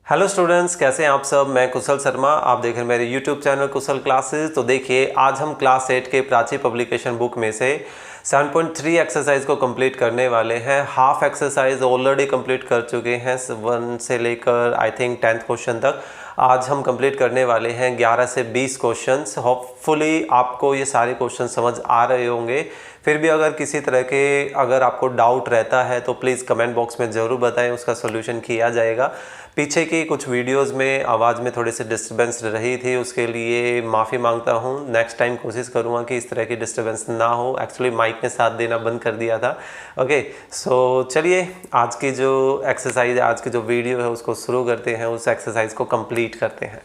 Hello students, कैसे हैं आप सब। मैं कुशल शर्मा, आप देख रहे हैं मेरे यूट्यूब चैनल कुशल क्लासेस। तो देखिए, आज हम क्लास 8 के प्राची पब्लिकेशन बुक में से 7.3 एक्सरसाइज को कंप्लीट करने वाले हैं। हाफ एक्सरसाइज ऑलरेडी कंप्लीट कर चुके हैं, 1 से लेकर आई थिंक 10th क्वेश्चन तक। आज हम कंप्लीट करने वाले हैं 11 से 20 क्वेश्चंस। होपफुली आपको ये सारे क्वेश्चन समझ आ रहे होंगे। फिर भी अगर किसी तरह के अगर आपको डाउट रहता है तो प्लीज़ कमेंट बॉक्स में ज़रूर बताएं, उसका सोल्यूशन किया जाएगा। पीछे की कुछ वीडियोस में आवाज़ में थोड़ी सी डिस्टर्बेंस रही थी, उसके लिए माफ़ी मांगता हूँ। नेक्स्ट टाइम कोशिश करूँगा कि इस तरह की डिस्टर्बेंस ना हो। एक्चुअली माइक ने साथ देना बंद कर दिया था। ओके, सो चलिए आज की जो एक्सरसाइज है, आज की जो वीडियो है उसको शुरू करते हैं, उस एक्सरसाइज को कंप्लीट करते हैं।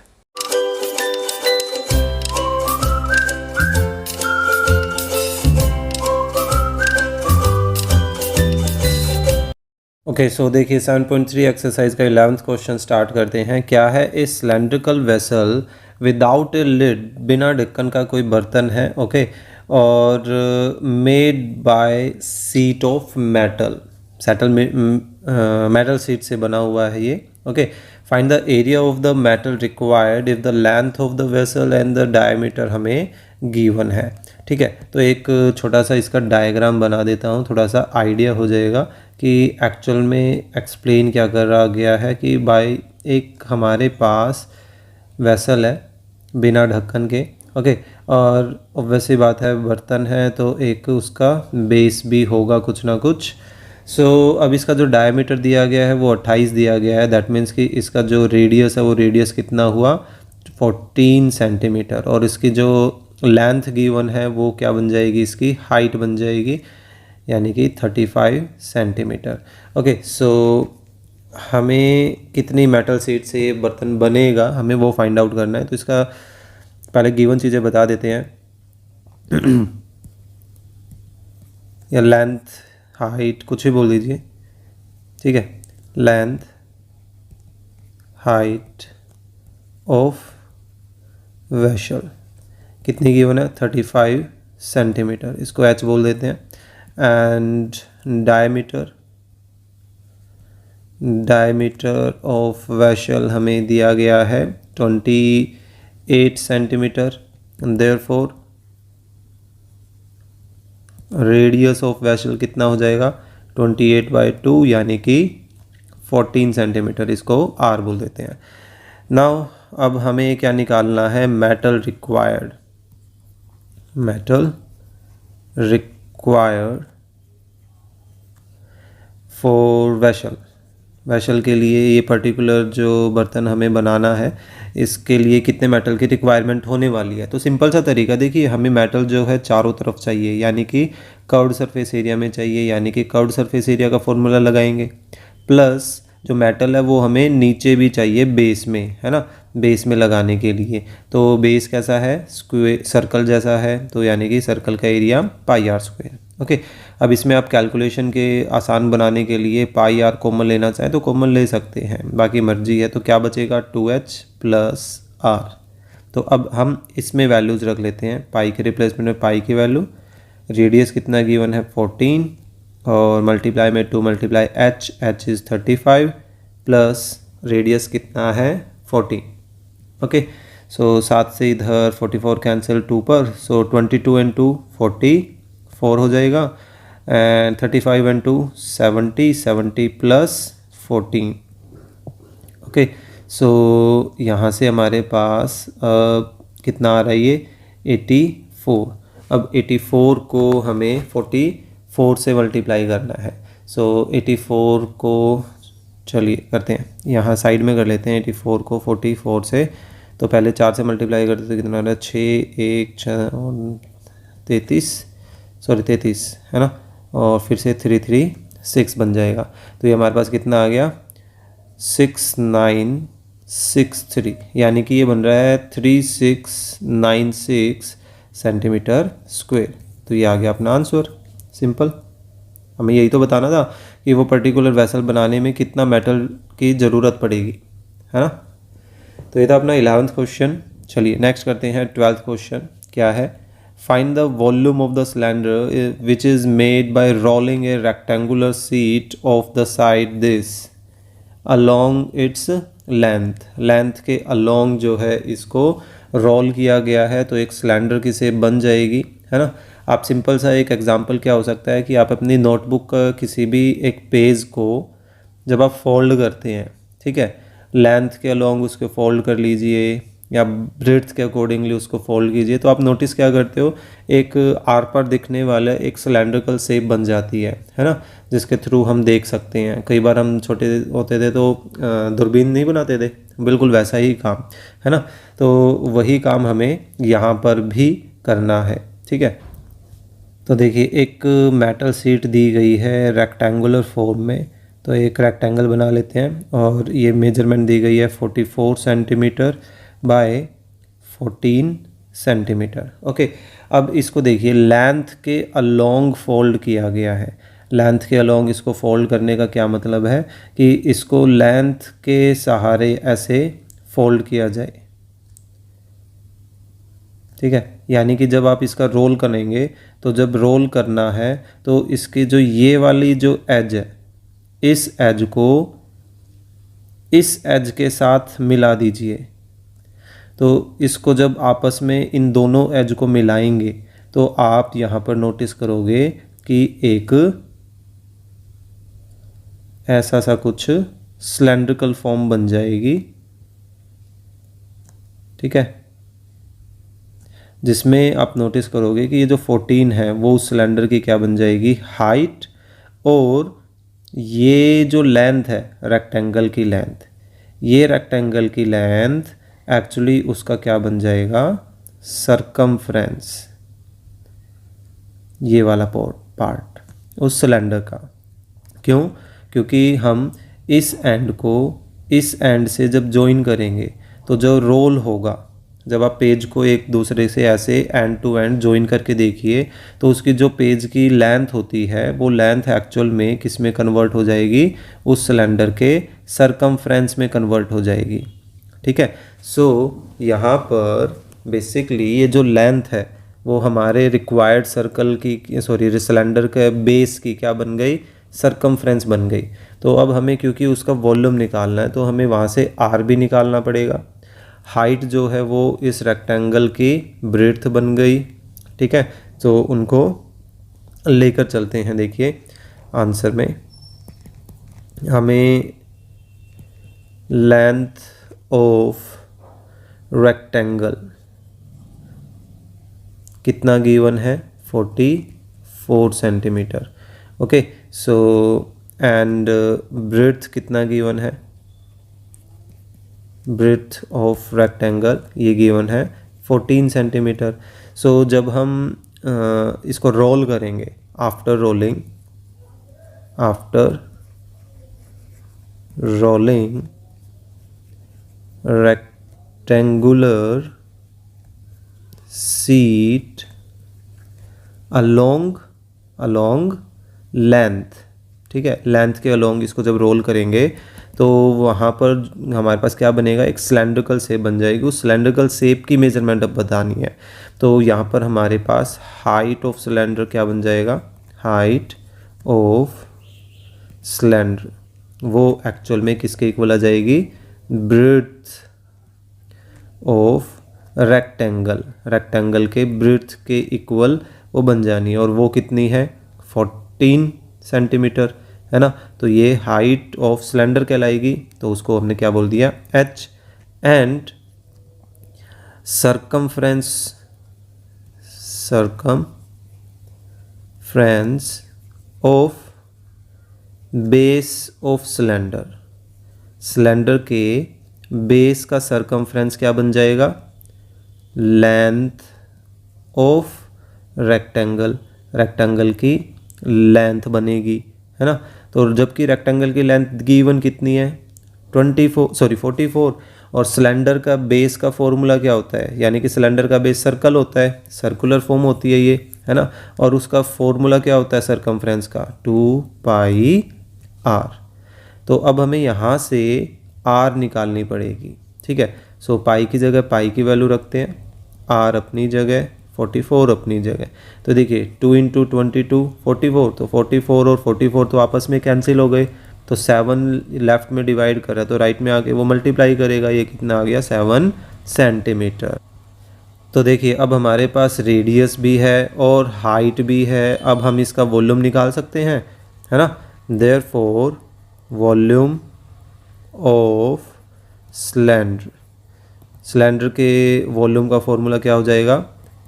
ओके, सो देखिए 7.3 एक्सरसाइज का 11th क्वेश्चन स्टार्ट करते हैं। क्या है? A cylindrical vessel without a lid, बिना ढक्कन का कोई बर्तन है। ओके, और made by sheet of metal, metal sheet से बना हुआ है ये। Okay, find the area of the metal required if the length of the vessel and the diameter हमें गिवन है। ठीक है, तो एक छोटा सा इसका डायग्राम बना देता हूँ, थोड़ा सा आइडिया हो जाएगा कि एक्चुअल में एक्सप्लेन क्या कर रहा गया है। कि भाई एक हमारे पास वेसल है बिना ढक्कन के। ओके, और ऑब्वियसली बात है बर्तन है तो एक उसका बेस भी होगा कुछ ना कुछ। सो अब इसका जो डायमीटर दिया गया है वो 28 दिया गया है। दैट मीन्स कि इसका जो रेडियस है वो रेडियस कितना हुआ, 14 सेंटीमीटर। और इसकी जो लेंथ गिवन है वो क्या बन जाएगी, इसकी हाइट बन जाएगी, यानी कि 35 सेंटीमीटर। ओके, सो हमें कितनी मेटल सीट से ये बर्तन बनेगा हमें वो फाइंड आउट करना है। तो इसका पहले गिवन चीज़ें बता देते हैं। या लेंथ, हाइट, कुछ भी बोल दीजिए। ठीक है, लेंथ, हाइट ऑफ वेसल कितनी गिवन है, 35 सेंटीमीटर, इसको h बोल देते हैं। एंड डायमीटर ऑफ वेसल हमें दिया गया है 28 centimetre. Therefore radius of vessel कितना हो जाएगा, 28/2 यानी कि 14 सेंटीमीटर, इसको r बोल देते हैं। नाउ अब हमें क्या निकालना है, मेटल रिक्वायर्ड फॉर वेसल के लिए ये पर्टिकुलर जो बर्तन हमें बनाना है इसके लिए कितने मेटल की रिक्वायरमेंट होने वाली है। तो सिंपल सा तरीका देखिए, हमें मेटल जो है चारों तरफ चाहिए, यानी कि कर्व्ड सरफेस एरिया में चाहिए, यानी कि कर्व्ड सरफेस एरिया का फॉर्मूला लगाएंगे। प्लस जो मेटल है वो हमें नीचे भी चाहिए बेस में, है ना, बेस में लगाने के लिए। तो बेस कैसा है, स्क्वायर सर्कल जैसा है, तो यानी कि सर्कल का एरिया πr²। ओके, अब इसमें आप कैलकुलेशन के आसान बनाने के लिए πr कॉमन लेना चाहें तो कॉमन ले सकते हैं, बाकी मर्जी है। तो क्या बचेगा, 2h + r। तो अब हम इसमें वैल्यूज़ रख लेते हैं, पाई के रिप्लेसमेंट में पाई की वैल्यू, रेडियस कितना गिवन है 14, और मल्टीप्लाई में 2 × h इज़ 35 प्लस रेडियस कितना है 14। ओके, सो 7 से इधर 44 कैंसिल 2 पर, सो 22 × 2 44 हो जाएगा, एंड 35 × 2 70 प्लस 14। ओके, सो यहाँ से हमारे पास कितना आ रहा है ये 84। अब 84 को हमें 44 से मल्टीप्लाई करना है। सो 84 को चलिए करते हैं, यहाँ साइड में कर लेते हैं। 84 को 44 से, तो पहले 4 से मल्टीप्लाई करते तो कितना आ रहा है, 6 1 6 और 33 है ना, और फिर से 3 3 6 बन जाएगा। तो ये हमारे पास कितना आ गया, 6963, यानी कि ये बन रहा है 3696 सेंटीमीटर स्क्वायर। तो ये आ गया अपना आंसर। सिंपल, हमें यही तो बताना था कि वो पर्टिकुलर वेसल बनाने में कितना मेटल की ज़रूरत पड़ेगी, है ना। तो ये था अपना 11th क्वेश्चन। चलिए नेक्स्ट करते हैं 12th क्वेश्चन। क्या है, find the volume of the cylinder which is made by rolling A rectangular sheet of the side this along its length के अलोंग जो है इसको रोल किया गया है, तो एक सिलेंडर की शेप बन जाएगी, है ना। आप सिंपल सा एक एग्जांपल क्या हो सकता है कि आप अपनी नोटबुक का किसी भी एक पेज को जब आप फोल्ड करते हैं, ठीक है, लेंथ के अलोंग उसको फोल्ड कर लीजिए या ब्रेड्थ के अकॉर्डिंगली उसको फोल्ड कीजिए, तो आप नोटिस क्या करते हो, एक आर पार दिखने वाला एक सिलेंड्रिकल शेप बन जाती है ना, जिसके थ्रू हम देख सकते हैं। कई बार हम छोटे होते थे तो दूरबीन नहीं बनाते थे, बिल्कुल वैसा ही काम, है ना। तो वही काम हमें यहाँ पर भी करना है, ठीक है। तो देखिए एक मेटल शीट दी गई है रेक्टेंगुलर फॉर्म में, तो एक रेक्टेंगल बना लेते हैं और ये मेजरमेंट दी गई है 44 सेंटीमीटर बाय 14 सेंटीमीटर। ओके, अब इसको देखिए लेंथ के अलोंग फोल्ड किया गया है। लेंथ के अलोंग इसको फोल्ड करने का क्या मतलब है कि इसको लेंथ के सहारे ऐसे फोल्ड किया जाए, ठीक है। यानी कि जब आप इसका रोल करेंगे तो जब रोल करना है तो इसकी जो ये वाली जो एज है, इस एज को इस एज के साथ मिला दीजिए। तो इसको जब आपस में इन दोनों एज को मिलाएंगे तो आप यहाँ पर नोटिस करोगे कि एक ऐसा सा कुछ सिलेंड्रिकल फॉर्म बन जाएगी, ठीक है, जिसमें आप नोटिस करोगे कि ये जो 14 है वो उस सिलेंडर की क्या बन जाएगी, हाइट, और ये जो लेंथ है रेक्टेंगल की लेंथ, ये रेक्टेंगल की लेंथ एक्चुअली उसका क्या बन जाएगा, सरकमफ्रेंस, ये वाला पार्ट उस सिलेंडर का। क्यों? क्योंकि हम इस एंड को इस एंड से जब जॉइन करेंगे तो जो रोल होगा, जब आप पेज को एक दूसरे से ऐसे एंड टू एंड जॉइन करके देखिए तो उसकी जो पेज की लेंथ होती है वो लेंथ एक्चुअल में किस में कन्वर्ट हो जाएगी, उस सिलेंडर के सरकमफ्रेंस में कन्वर्ट हो जाएगी, ठीक है। सो यहाँ पर बेसिकली ये जो लेंथ है वो हमारे रिक्वायर्ड सर्कल की सिलेंडर के बेस की क्या बन गई, सरकमफ्रेंस बन गई। तो अब हमें क्योंकि उसका वॉल्यूम निकालना है तो हमें वहाँ से आर भी निकालना पड़ेगा। हाइट जो है वो इस रेक्टेंगल की ब्रेड्थ बन गई, ठीक है। तो उनको लेकर चलते हैं। देखिए आंसर में हमें लेंथ ऑफ रेक्टेंगल कितना गिवन है, 44 centimetre. Okay, so and breadth कितना गिवन है, ब्रेड्थ ऑफ रेक्टेंगल ये गिवन है 14 सेंटीमीटर। सो जब हम इसको रोल करेंगे, after rolling rectangular sheet along length, ठीक है, लेंथ के अलोंग इसको जब रोल करेंगे तो वहाँ पर हमारे पास क्या बनेगा, एक सिलेंड्रिकल शेप बन जाएगी। उस सिलेंड्रिकल शेप की मेजरमेंट अब बतानी है, तो यहाँ पर हमारे पास हाइट ऑफ सिलेंडर क्या बन जाएगा, हाइट ऑफ सिलेंडर वो एक्चुअल में किसके इक्वल आ जाएगी, ब्रेड्थ ऑफ रेक्टेंगल के ब्रेड्थ के इक्वल वो बन जानी है, और वो कितनी है, 14 सेंटीमीटर, है ना। तो ये हाइट ऑफ सिलेंडर कहलाएगी, तो उसको हमने क्या बोल दिया, h, and circumference of base of cylinder के बेस का सरकमफ्रेंस क्या बन जाएगा, लेंथ ऑफ रेक्टेंगल की लेंथ बनेगी, है ना। तो जबकि रेक्टेंगल की लेंथ गिवन कितनी है, 44, और सिलेंडर का बेस का फॉर्मूला क्या होता है, यानी कि सिलेंडर का बेस सर्कल होता है, सर्कुलर फॉर्म होती है ये, है ना। और उसका फॉर्मूला क्या होता है सरकमफ्रेंस का, 2πr। तो अब हमें यहाँ से r निकालनी पड़ेगी, ठीक है। सो पाई की जगह पाई की वैल्यू रखते हैं, r अपनी जगह, 44 अपनी जगह। तो देखिए 2 × 22 44, तो 44 और 44 तो आपस में कैंसिल हो गए, तो 7 लेफ़्ट में डिवाइड कर रहा है तो राइट में आके वो मल्टीप्लाई करेगा। ये कितना आ गया 7 सेंटीमीटर। तो देखिए अब हमारे पास रेडियस भी है और हाइट भी है। अब हम इसका वॉल्यूम निकाल सकते हैं, है ना। देयरफॉर वॉल्यूम ऑफ सिलेंडर के वॉल्यूम का फॉर्मूला क्या हो जाएगा,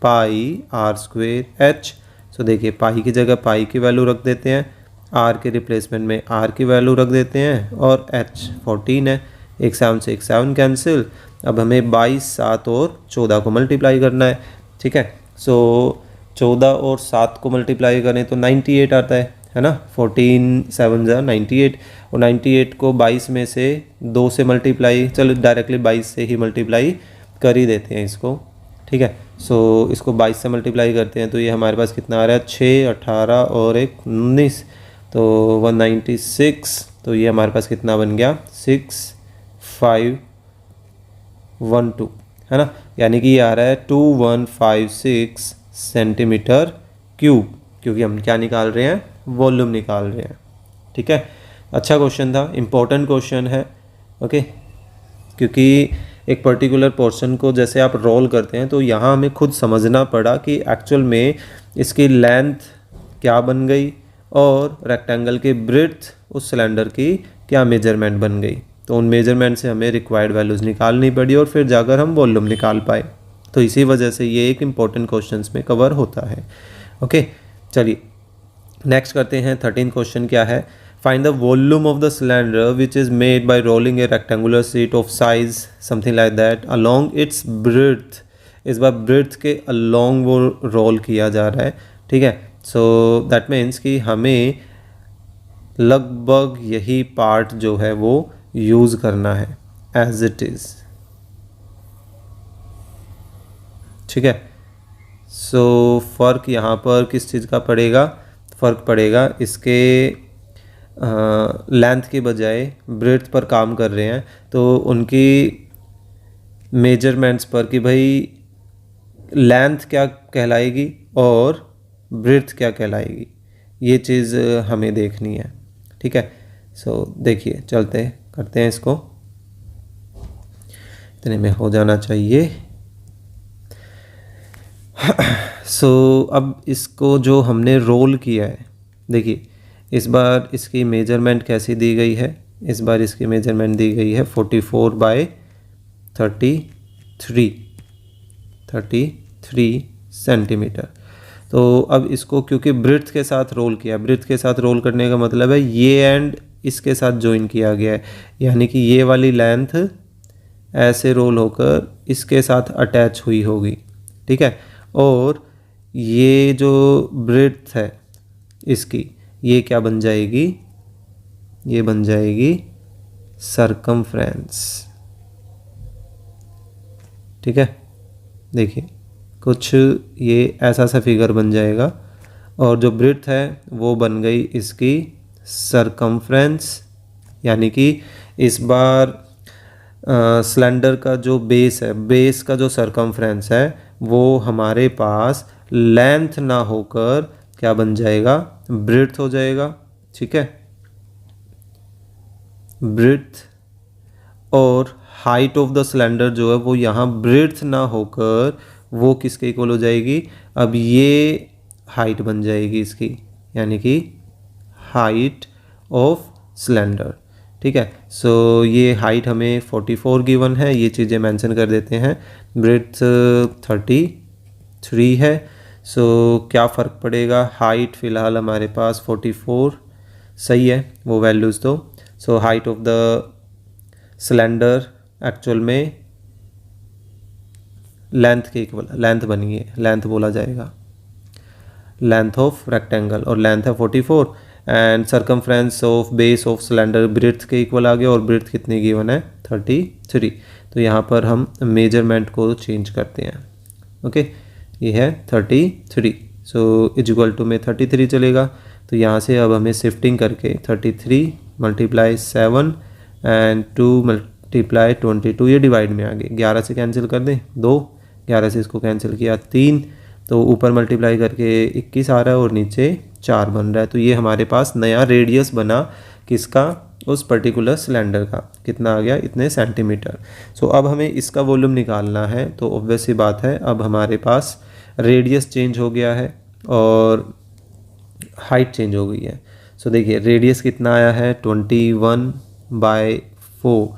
पाई आर स्क्वेयर एच। सो देखिए पाई की जगह पाई की वैल्यू रख देते हैं, आर के रिप्लेसमेंट में आर की वैल्यू रख देते हैं और एच 14 है। एक 7 से एक 7 कैंसिल। अब हमें 22, 7 और 14 को मल्टीप्लाई करना है, ठीक है। सो 14 और 7 को मल्टीप्लाई करें तो 98 आता है ना। 14 7 जा 98 और 98 को 22 में से 2 से मल्टीप्लाई, चलो डायरेक्टली 22 से ही मल्टीप्लाई कर ही देते हैं इसको, ठीक है। सो इसको 22 से मल्टीप्लाई करते हैं तो ये हमारे पास कितना आ रहा है 6, 18 और एक 19, तो 196। तो ये हमारे पास कितना बन गया 6512, है ना। यानी कि ये आ रहा है 2156 सेंटीमीटर क्यूब, क्योंकि हम क्या निकाल रहे हैं, वॉल्यूम निकाल रहे हैं, ठीक है। अच्छा क्वेश्चन था, इम्पोर्टेंट क्वेश्चन है, ओके। क्योंकि एक पर्टिकुलर पोर्शन को जैसे आप रोल करते हैं तो यहाँ हमें खुद समझना पड़ा कि एक्चुअल में इसकी लेंथ क्या बन गई और रेक्टेंगल की ब्रेड्थ उस सिलेंडर की क्या मेजरमेंट बन गई। तो उन मेजरमेंट से हमें रिक्वायर्ड वैल्यूज़ निकालनी पड़ी और फिर जाकर हम वॉल्यूम निकाल पाए। तो इसी वजह से ये एक इम्पॉर्टेंट क्वेश्चंस में कवर होता है, ओके। चलिए नेक्स्ट करते हैं। 13 क्वेश्चन क्या है, find the volume of the cylinder which is made by rolling A rectangular sheet of size something like that along it's breadth. इस बार ब्रेड्थ के अलोंग वो रोल किया जा रहा है, ठीक है। सो दैट मीन्स कि हमें लगभग यही पार्ट जो है वो यूज़ करना है एज इट इज़, ठीक है। सो फ़र्क यहाँ पर किस चीज़ का पड़ेगा, फ़र्क पड़ेगा इसके लेंथ के बजाय ब्रेड्थ पर काम कर रहे हैं तो उनकी मेजरमेंट्स पर कि भाई लेंथ क्या कहलाएगी और ब्रेड्थ क्या कहलाएगी, ये चीज़ हमें देखनी है, ठीक है। सो देखिए चलते करते हैं इसको, इतने में हो जाना चाहिए। सो अब इसको जो हमने रोल किया है, देखिए इस बार इसकी मेजरमेंट कैसी दी गई है, इस बार इसकी मेजरमेंट दी गई है 44/33 सेंटीमीटर। तो अब इसको क्योंकि ब्रेड्थ के साथ रोल किया, ब्रेड्थ के साथ रोल करने का मतलब है ये एंड इसके साथ जॉइन किया गया है, यानी कि ये वाली लेंथ ऐसे रोल होकर इसके साथ अटैच हुई होगी, ठीक है। और ये जो ब्रेड्थ है इसकी, ये क्या बन जाएगी, ये बन जाएगी सरकमफ्रेंस, ठीक है। देखिए कुछ ये ऐसा सा फिगर बन जाएगा और जो ब्रेड्थ है वो बन गई इसकी सरकमफ्रेंस, यानी कि इस बार सिलेंडर का जो बेस है, बेस का जो सरकमफ्रेंस है वो हमारे पास लेंथ ना होकर क्या बन जाएगा, ब्रेड्थ हो जाएगा, ठीक है। ब्रेड्थ और हाइट ऑफ द सिलेंडर जो है वो यहाँ ब्रेड्थ ना होकर वो किसके इक्वल हो जाएगी, अब ये हाइट बन जाएगी इसकी, यानी कि हाइट ऑफ सिलेंडर, ठीक है। सो ये हाइट हमें 44 गिवन है, ये चीज़ें मेंशन कर देते हैं। ब्रेड्थ 33 है। सो क्या फ़र्क पड़ेगा, हाइट फ़िलहाल हमारे पास 44 सही है वो वैल्यूज़ तो। So height of the cylinder actual में लेंथ के इक्वल, लेंथ बनी है, लेंथ बोला जाएगा, लेंथ ऑफ रेक्टेंगल, और लेंथ है 44 and circumference of base of cylinder breadth के इक्वल आ गया और ब्रेड्थ कितनी गिवन है 33। तो यहाँ पर हम मेजरमेंट को चेंज करते हैं, ओके। ये है 33, सो इज इक्वल टू में 33 चलेगा। तो यहाँ से अब हमें शिफ्टिंग करके 33 × 7 एंड 2 × 22, ये डिवाइड में आ गए, 11 से कैंसिल कर दें 2, 11 से इसको कैंसिल किया 3, तो ऊपर मल्टीप्लाई करके 21 आ रहा है और नीचे 4 बन रहा है। तो ये हमारे पास नया रेडियस बना किसका, उस पर्टिकुलर सिलेंडर का कितना आ गया, इतने सेंटीमीटर। सो अब हमें इसका वॉल्यूम निकालना है, तो ऑब्वियस सी बात है अब हमारे पास रेडियस चेंज हो गया है और हाइट चेंज हो गई है। सो देखिए रेडियस कितना आया है 21/4,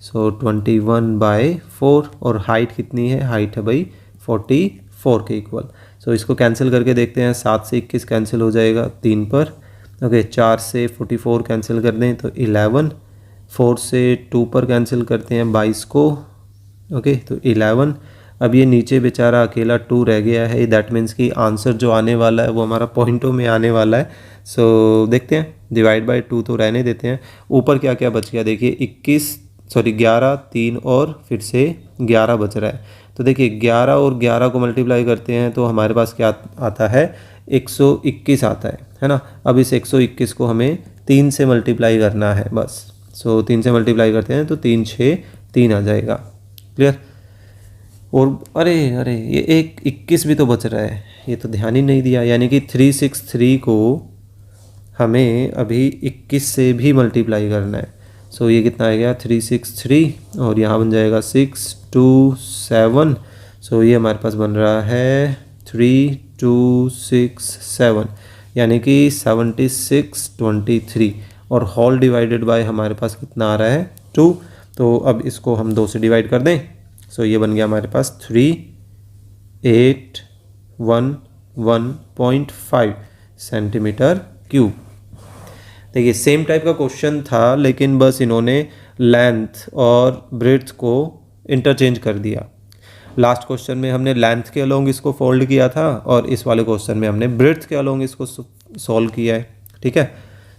सो 21/4 और हाइट कितनी है, हाइट है भाई 44 के इक्वल। सो इसको कैंसिल करके देखते हैं, 7 से 21 कैंसिल हो जाएगा 3 पर, ओके 4 से 44 कैंसिल कर दें तो 11, 4 से 2 पर कैंसिल करते हैं 22 को, ओके तो 11। अब ये नीचे बेचारा अकेला 2 रह गया है, दैट मीन्स कि आंसर जो आने वाला है वो हमारा पॉइंटों में आने वाला है। सो देखते हैं, डिवाइड बाय 2 तो रहने देते हैं। ऊपर क्या क्या बच गया देखिए 11, 3 और फिर से 11 बच रहा है। तो देखिए 11 और 11 को मल्टीप्लाई करते हैं तो हमारे पास क्या आता है 121 आता है ना। अब इस 121 को हमें 3 से मल्टीप्लाई करना है बस। सो 3 से मल्टीप्लाई करते हैं तो 3 6 3 आ जाएगा, क्लियर। और अरे अरे ये एक 21 भी तो बच रहा है, ये तो ध्यान ही नहीं दिया, यानी कि 363 को हमें अभी 21 से भी मल्टीप्लाई करना है। सो ये कितना आ गया 363 और यहाँ बन जाएगा 627। सो ये हमारे पास बन रहा है 3267, यानी कि 7623 और होल डिवाइडेड बाय हमारे पास कितना आ रहा है 2। तो अब इसको हम 2 से डिवाइड कर दें। सो ये बन गया हमारे पास 3811.5 सेंटीमीटर क्यूब। देखिए सेम टाइप का क्वेश्चन था, लेकिन बस इन्होंने लेंथ और ब्रेड्थ को इंटरचेंज कर दिया। लास्ट क्वेश्चन में हमने लेंथ के अलोंग इसको फोल्ड किया था और इस वाले क्वेश्चन में हमने ब्रेड्थ के अलोंग इसको सॉल्व किया है, ठीक है।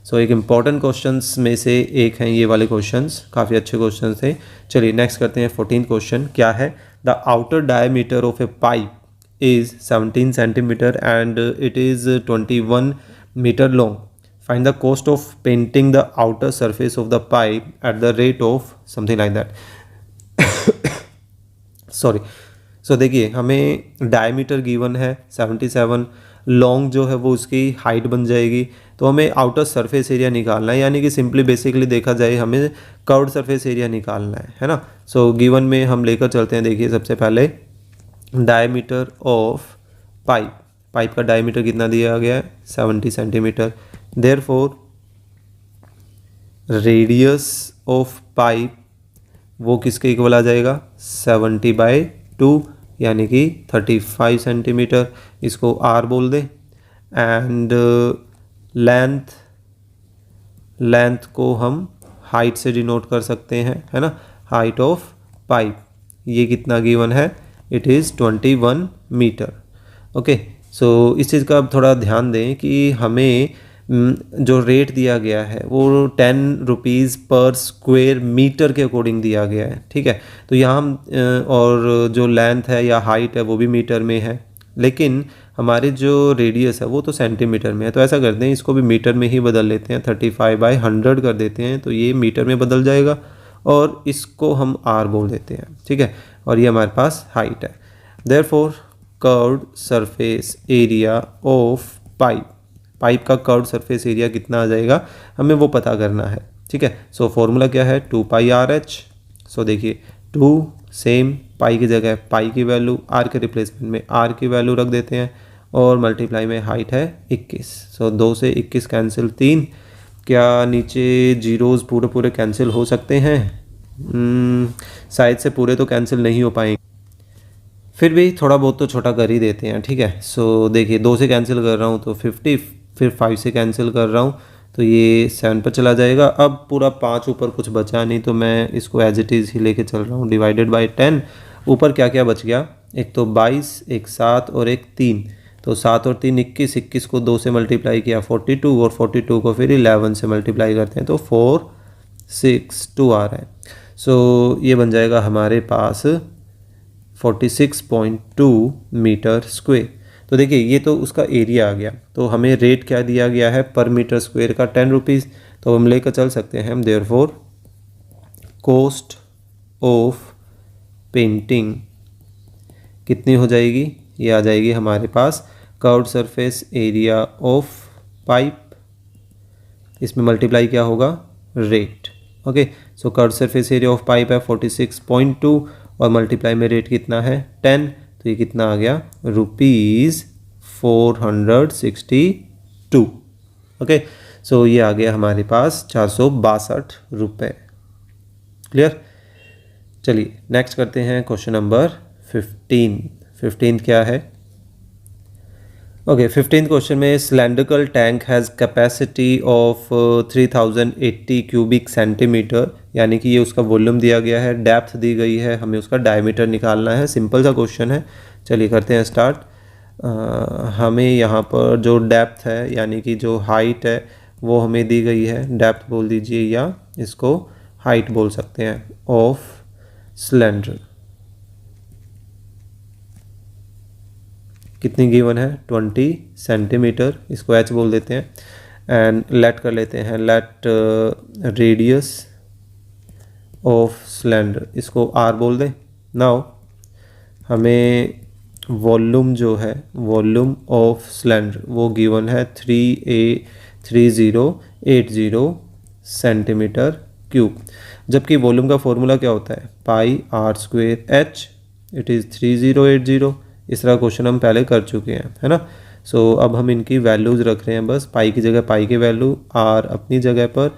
सो एक इम्पॉर्टेंट क्वेश्चंस में से एक हैं ये वाले क्वेश्चंस, काफ़ी अच्छे क्वेश्चंस थे। चलिए नेक्स्ट करते हैं 14th क्वेश्चन। क्या है, the outer diameter of a pipe is 17 centimetre and it is 21 metre long. Find the cost of painting the outer surface of the pipe at the rate of something like that. Sorry. So देखिए हमें diameter given है 77, long जो है वो उसकी height बन जाएगी, तो हमें आउटर सरफेस एरिया निकालना है, यानी कि सिंपली बेसिकली देखा जाए हमें कर्व्ड सरफेस एरिया निकालना है ना। सो गिवन में हम लेकर चलते हैं। देखिए सबसे पहले डायमीटर ऑफ पाइप का डायमीटर कितना दिया गया है 70 centimetre. Therefore radius of pipe वो किसके इक्वल आ जाएगा 70/2, यानी कि 35 सेंटीमीटर, इसको आर बोल दें। एंड लेंथ को हम हाइट से डिनोट कर सकते हैं, है ना, हाइट ऑफ पाइप ये कितना गिवन है, it is 21 metre. Okay so इस चीज़ का अब थोड़ा ध्यान दें कि हमें जो रेट दिया गया है वो 10 रुपीज़ पर स्क्वायर मीटर के अकॉर्डिंग दिया गया है, ठीक है। तो यहाँ हम और जो लेंथ है या हाइट है वो भी मीटर में है, लेकिन हमारी जो रेडियस है वो तो सेंटीमीटर में है। तो ऐसा करते हैं इसको भी मीटर में ही बदल लेते हैं, 35/100 कर देते हैं, तो ये मीटर में बदल जाएगा और इसको हम आर बोल देते हैं, ठीक है। और ये हमारे पास हाइट है। Therefore curved surface area of pipe का कर्व्ड सरफेस एरिया कितना आ जाएगा हमें वो पता करना है, ठीक है। सो फॉर्मूला क्या है 2πRH। सो देखिए 2 सेम पाई की जगह पाई की वैल्यू, आर के रिप्लेसमेंट में आर की वैल्यू रख देते हैं और मल्टीप्लाई में हाइट है 21। सो 2 से 21 कैंसिल 3, क्या नीचे जीरोज़ पूरे कैंसिल हो सकते हैं? शायद से पूरे तो कैंसिल नहीं हो पाएंगे, फिर भी थोड़ा बहुत तो छोटा कर ही देते हैं, ठीक है। सो देखिए 2 से कैंसिल कर रहा हूँ तो 50, फिर 5 से कैंसिल कर रहा हूँ तो ये 7 पर चला जाएगा। अब पूरा 5 ऊपर कुछ बचा नहीं तो मैं इसको एज इट इज़ ही लेके चल रहा हूँ, डिवाइडेड बाय 10। ऊपर क्या क्या बच गया, एक तो 22, एक 7 और एक 3, तो 7 और 3 21, 21 को 2 से मल्टीप्लाई किया 42 और 42 को फिर 11 से मल्टीप्लाई करते हैं तो 462 आ रहा है। सो ये बन जाएगा हमारे पास 46.2 मीटर स्क्वायर। तो देखिए ये तो उसका एरिया आ गया, तो हमें रेट क्या दिया गया है पर मीटर स्क्वायर का 10 रुपीज़, तो हम लेकर चल सकते हैं। देयरफॉर कॉस्ट ऑफ पेंटिंग कितनी हो जाएगी, ये आ जाएगी हमारे पास curved surface area of pipe, इसमें मल्टीप्लाई क्या होगा rate. Okay, so curve surface area of pipe है 46.2 और मल्टीप्लाई में रेट कितना है 10, तो ये कितना आ गया ₹462। ओके, सो ये आ गया हमारे पास 462 रुपये। क्लियर। चलिए नेक्स्ट करते हैं क्वेश्चन नंबर 15 क्या है। ओके, 15 क्वेश्चन में cylindrical tank has capacity of 3080 cubic centimetre, यानी कि ये उसका वॉल्यूम दिया गया है, डेप्थ दी गई है, हमें उसका डायमीटर निकालना है। सिंपल सा क्वेश्चन है, चलिए करते हैं स्टार्ट। हमें यहाँ पर जो डेप्थ है यानी कि जो हाइट है वो हमें दी गई है, डेप्थ बोल दीजिए या इसको हाइट बोल सकते हैं, ऑफ सिलेंडर कितनी गिवन है 20 सेंटीमीटर, इसको h बोल देते हैं। एंड लेट कर लेते हैं, लेट रेडियस ऑफ सिलेंडर, इसको r बोल दें। नाउ हमें वॉल्यूम जो है, वॉल्यूम ऑफ सिलेंडर वो गिवन है 3080 सेंटीमीटर क्यूब, जबकि वॉल्यूम का फॉर्मूला क्या होता है पाई r square h, it is 3080। इस तरह क्वेश्चन हम पहले कर चुके हैं, है ना। सो अब हम इनकी वैल्यूज़ रख रहे हैं, बस पाई की जगह पाई की वैल्यू, r अपनी जगह पर,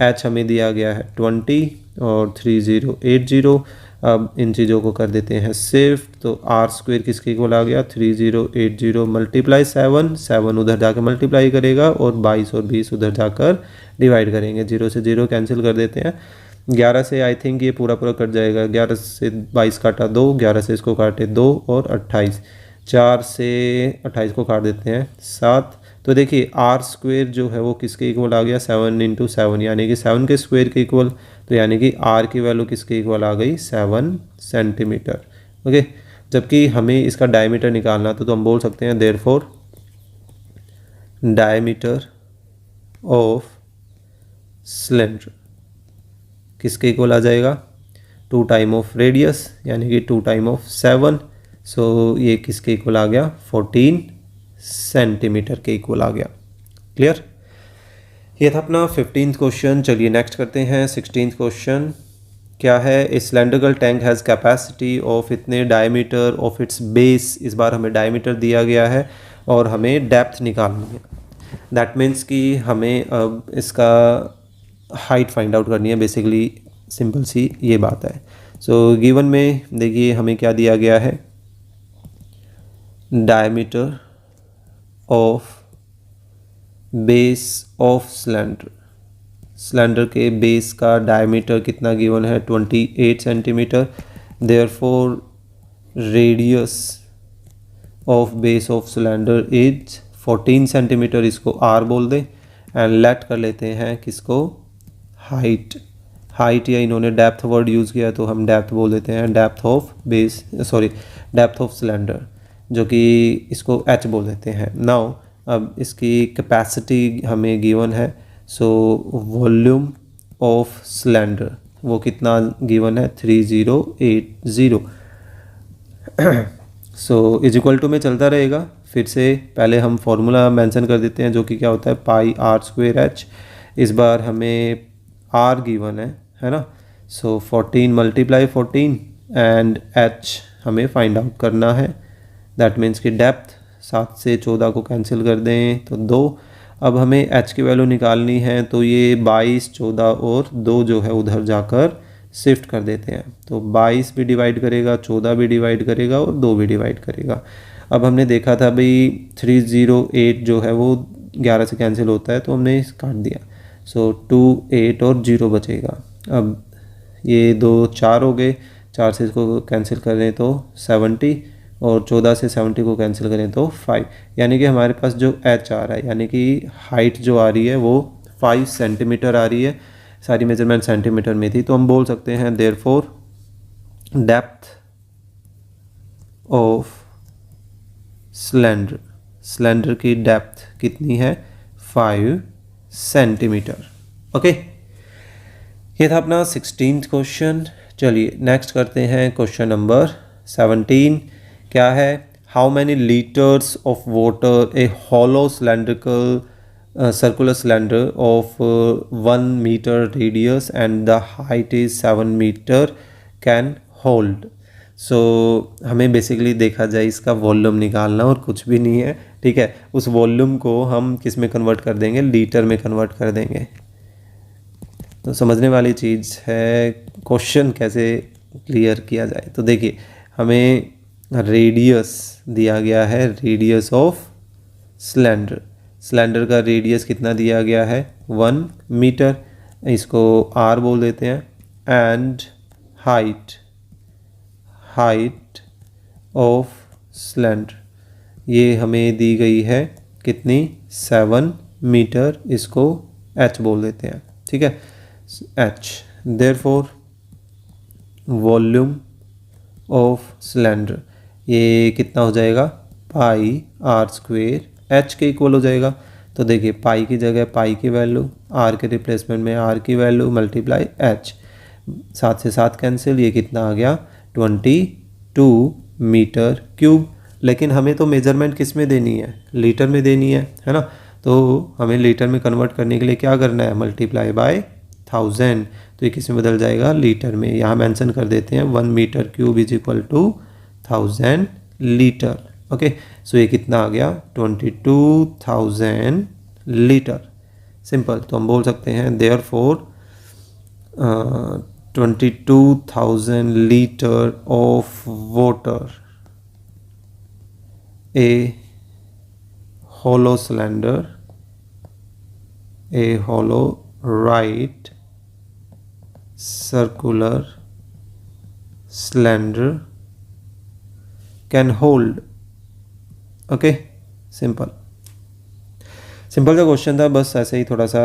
h हमें दिया गया है 20 और 3080। अब इन चीज़ों को कर देते हैं सिर्फ, तो r स्क्वेयर किसके इक्वल आ गया 3080 मल्टीप्लाई 7 उधर जाकर मल्टीप्लाई करेगा और 22 और 20 उधर जाकर डिवाइड करेंगे, 0 से 0 कैंसिल कर देते हैं। 11 से आई थिंक ये पूरा कट जाएगा, 11 से 22 काटा 2, 11 से इसको काटे 2 और 28, 4 से 28 को काट देते हैं 7। तो देखिए r स्क्वेयर जो है वो किसके इक्वल आ गया 7 × 7, यानी कि 7 के स्क्वेयर के इक्वल, तो यानी कि r की वैल्यू किसके इक्वल आ गई 7 सेंटीमीटर। ओके, जबकि हमें इसका डायमीटर निकालना तो हम बोल सकते हैं देयरफॉर डायमीटर ऑफ सिलेंडर किसके इक्वल आ जाएगा 2 टाइम ऑफ रेडियस, यानी कि 2 टाइम ऑफ 7। सो ये किसके इक्वल आ गया 14 सेंटीमीटर के इक्वल आ गया। क्लियर। ये था अपना 15th क्वेश्चन। चलिए नेक्स्ट करते हैं 16th क्वेश्चन। क्या है, a cylindrical tank has capacity of इतने डायमीटर ऑफ इट्स बेस, इस बार हमें डायमीटर दिया गया है और हमें डेप्थ निकालनी है। दैट मीन्स कि हमें अब इसका हाइट फाइंड आउट करनी है, बेसिकली सिंपल सी ये बात है। सो गिवन में देखिए हमें क्या दिया गया है, diameter of base of cylinder, cylinder के बेस का डायमीटर कितना गिवन है 28 centimetre. Therefore radius of base of cylinder is 14 centimetre, इसको r बोल दें। एंड लेट कर लेते हैं किसको हाइट, हाइट या इन्होंने डेप्थ वर्ड यूज़ किया तो हम डेप्थ बोल देते हैं, depth of base depth of cylinder, जो कि इसको h बोल देते हैं। नाउ अब इसकी कैपेसिटी हमें गिवन है, सो वॉल्यूम ऑफ सिलेंडर वो कितना गिवन है 3080। सो इज इक्वल टू में चलता रहेगा, फिर से पहले हम फॉर्मूला मेंशन कर देते हैं जो कि क्या होता है पाई r स्क्वेयर h। इस बार हमें r गिवन है ना। सो 14 मल्टीप्लाई 14 एंड h हमें फाइंड आउट करना है। दैट मीन्स कि डेप्थ 7 से 14 को कैंसिल कर दें तो 2। अब हमें h की वैल्यू निकालनी है, तो ये 22, 14 और 2 जो है उधर जाकर शिफ्ट कर देते हैं, तो 22 भी डिवाइड करेगा, 14 भी डिवाइड करेगा और 2 भी डिवाइड करेगा। अब हमने देखा था भाई 308 जो है वो 11 से कैंसिल होता है तो हमने काट दिया, सो 2, 8 और 0 बचेगा। अब ये 2 4 हो गए, 4 से इसको कैंसिल करें तो 70 और 14 से 70 को कैंसिल करें तो 5, यानी कि हमारे पास जो h आ रहा है यानी कि हाइट जो आ रही है वो 5 सेंटीमीटर आ रही है। सारी मेजरमेंट सेंटीमीटर में थी, तो हम बोल सकते हैं therefore depth of cylinder, cylinder की डेप्थ कितनी है 5 सेंटीमीटर। ओके, ये था अपना 16th क्वेश्चन। चलिए नेक्स्ट करते हैं क्वेश्चन नंबर 17। क्या है, how many litres of water A hollow cylindrical circular cylinder of 1 meter radius and the height is 7 meter can hold. सो हमें बेसिकली देखा जाए इसका वॉल्यूम निकालना और कुछ भी नहीं है, ठीक है। उस वॉल्यूम को हम किस में कन्वर्ट कर देंगे, लीटर में कन्वर्ट कर देंगे। तो समझने वाली चीज़ है क्वेश्चन कैसे क्लियर किया जाए। तो देखिए हमें रेडियस दिया गया है, रेडियस ऑफ सिलेंडर, सिलेंडर का रेडियस कितना दिया गया है 1 मीटर, इसको आर बोल देते हैं। एंड हाइट ऑफ सिलेंडर ये हमें दी गई है कितनी 7 मीटर, इसको एच बोल देते हैं, ठीक है, H. Therefore volume of cylinder ये कितना हो जाएगा पाई आर स्क्वेयर एच के इक्वल हो जाएगा। तो देखिए पाई की जगह पाई की वैल्यू, आर के रिप्लेसमेंट में आर की वैल्यू मल्टीप्लाई एच, 7 से 7 कैंसिल, ये कितना आ गया 22 मीटर क्यूब। लेकिन हमें तो मेजरमेंट किस में देनी है, लीटर में देनी है ना। तो हमें लीटर में कन्वर्ट करने के लिए क्या करना है, मल्टीप्लाई बाय 1000। तो ये किस में बदल जाएगा, लीटर में। यहाँ मेंशन कर देते हैं 1 metre cube is equal to 1000 litre. Okay, so ये कितना आ गया 22,000 लीटर। सिंपल। तो हम बोल सकते हैं therefore 22,000 litre of water, a hollow cylinder, a hollow right circular cylinder can hold। Okay, simple सा क्वेश्चन था, बस ऐसे ही थोड़ा सा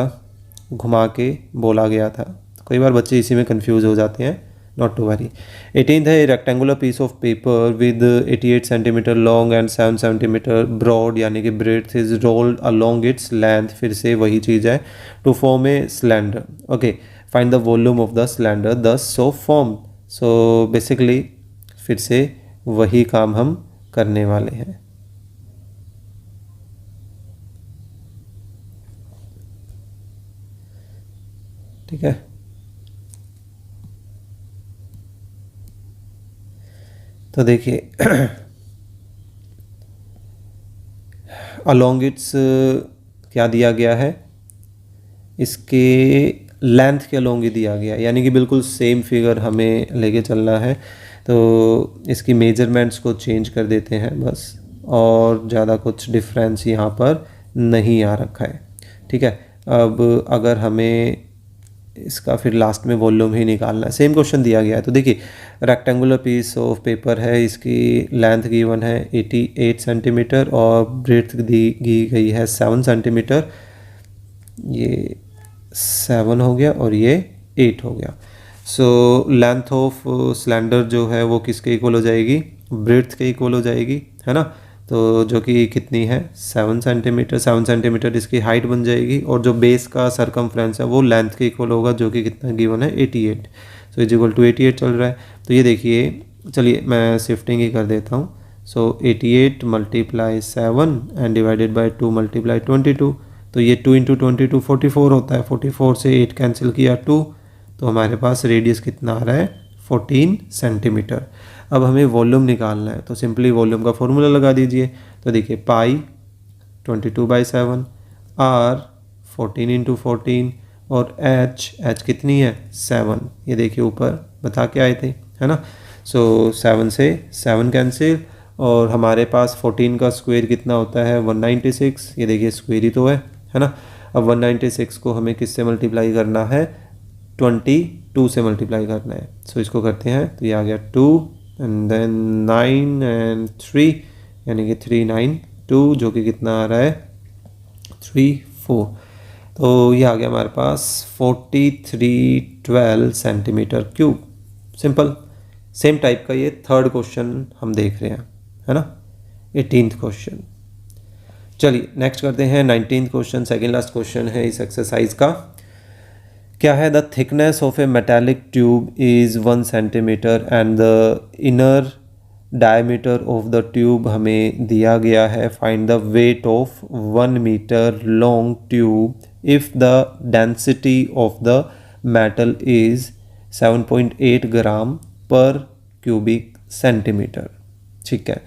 घुमा के बोला गया था। तो कई बार बच्चे इसी में कंफ्यूज हो जाते हैं, नॉट टू वरी। 18th है rectangular piece of paper with 88 centimetre long and 7 centimetre broad, यानी कि breadth is rolled along its length, फिर से वही चीज़ है, to form a cylinder. Okay, find the volume of the cylinder thus so form. So basically फिर से वही काम हम करने वाले हैं। ठीक है, तो देखिए अलोंग इट्स क्या दिया गया है, इसके लेंथ के अलोंग ही दिया गया है, यानी कि बिल्कुल सेम फिगर हमें लेके चलना है। तो इसकी मेजरमेंट्स को चेंज कर देते हैं बस, और ज़्यादा कुछ डिफरेंस यहाँ पर नहीं आ रखा है। ठीक है, अब अगर हमें इसका फिर लास्ट में वॉल्यूम ही निकालना है, सेम क्वेश्चन दिया गया है। तो देखिए रेक्टेंगुलर पीस ऑफ पेपर है, इसकी लेंथ गिवन है 88 सेंटीमीटर और ब्रेड्थ दी गई है 7 सेंटीमीटर। ये 7 हो गया और ये 8 हो गया। सो लेंथ ऑफ सिलेंडर जो है वो किसके इक्वल हो जाएगी, ब्रेड्थ के इक्वल हो जाएगी, है ना। तो जो कि कितनी है 7 सेंटीमीटर, 7 सेंटीमीटर इसकी हाइट बन जाएगी, और जो बेस का सरकमफ्रेंस है वो लेंथ के इक्वल होगा, जो कि कितना गिवन है 88। सो इज इक्वल टू 88 चल रहा है। तो ये देखिए, चलिए मैं शिफ्टिंग ही कर देता हूँ। सो 88 multiply 7 and divided by 2 multiply 22। तो ये 2 इंटू 22 44 होता है। 44 से 8 कैंसिल किया 2, तो हमारे पास रेडियस कितना आ रहा है 14 सेंटीमीटर। अब हमें वॉल्यूम निकालना है, तो सिंपली वॉल्यूम का फॉर्मूला लगा दीजिए। तो देखिए पाई 22/7, आर 14 इंटू 14, और एच कितनी है 7। ये देखिए ऊपर बता के आए थे, है ना। सो 7 से 7 कैंसिल, और हमारे पास 14 का स्क्वायर कितना होता है 196। ये देखिए स्क्वायर ही तो है ना। अब 196 को हमें किससे मल्टीप्लाई करना है, 22 से मल्टीप्लाई करना है। सो इसको करते हैं, तो ये आ गया 2 एंड देन 9 एंड 3, यानी कि 392, जो कि कितना आ रहा है 34। तो ये आ गया हमारे पास 4312 centimetre cube. Simple. Same type का ये थर्ड क्वेश्चन हम देख रहे हैं, है ना, 18th क्वेश्चन। चलिए नेक्स्ट करते हैं 19th question, second last question है इस एक्सरसाइज का। क्या है, the thickness of a metallic tube is 1 centimetre and the inner diameter of the tube हमें दिया गया है, find the weight of 1 metre long tube if the density of the metal is 7.8 gram per cubic centimetre. ठीक है,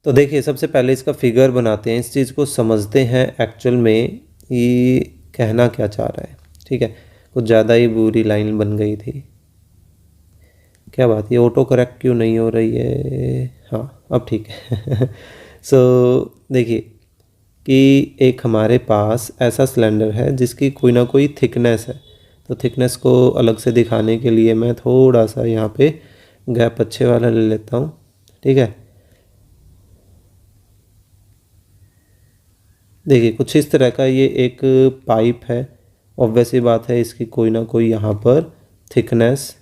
तो देखिए सबसे पहले इसका फिगर बनाते हैं, इस चीज़ को समझते हैं एक्चुअल में ये कहना क्या चाह रहा है। ठीक है, कुछ ज़्यादा ही बुरी लाइन बन गई थी, क्या बात, ये ऑटो करेक्ट क्यों नहीं हो रही है? हाँ अब ठीक है। सो देखिए कि एक हमारे पास ऐसा सिलेंडर है जिसकी कोई ना कोई थिकनेस है, तो थिकनेस को अलग से दिखाने के लिए मैं थोड़ा सा यहाँ पे गैप अच्छे वाला ले लेता हूँ। ठीक है, देखिए कुछ इस तरह का ये एक पाइप है, ऑब्वियस सी बात है इसकी कोई ना कोई यहाँ पर थिकनेस